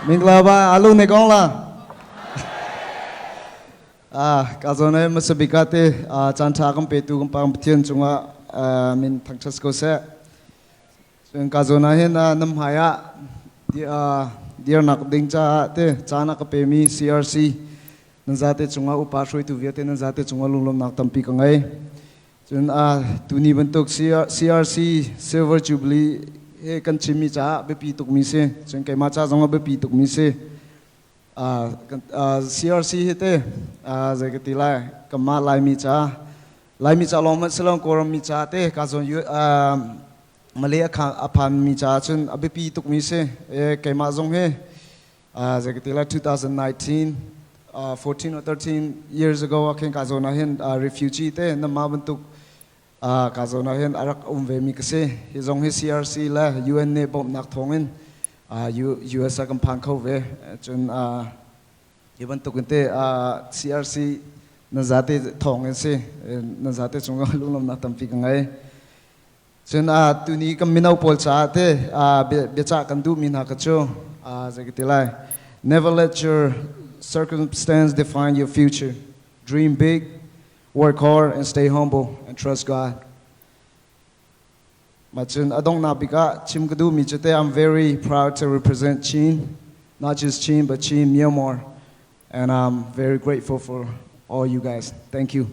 mình là ba alo này con là cái chỗ này mà bị cái thế chăn thà công ty tu công bằng tiền chúng mình thằng chắc có sẽ cái chỗ này hiện năm hai dia nak ding cha te chana ka pemi CRC nan zate chunga upa shroi tu viate nan zate chunga lunglom nak tampi ka ngai chun tuni bentuk CRC silver jubilee he kan chimi cha be pi tuk mi se chun kai ma cha zonga be pi tuk mi se CRC hete zakati lai kama lai mi cha long ma selong koram mi cha te ka zon yu Malay apan mi cha chun abe pi tuk mi se kai ma zong he zakati lai 2019 14 or 13 years ago akin ka zona hen refugee te na ma bentuk ka zona hen arak ve mi kase he zong he CRC la UN ne bom nak thongin US akam phan khau ve chun ye bentuk inte CRC na zate thongin se na zate chunga lunglam na tampi ka ngai chun tuni kam minau pol cha te be cha kan du min ha ka cho zakati lai never let your circumstance define your future. Dream big, work hard, and stay humble, and trust God. Machin adong nabika chim kadu mi chete. I'm very proud to represent Chin, not just Chin but Chin Myanmar, and I'm very grateful for all you guys. Thank you.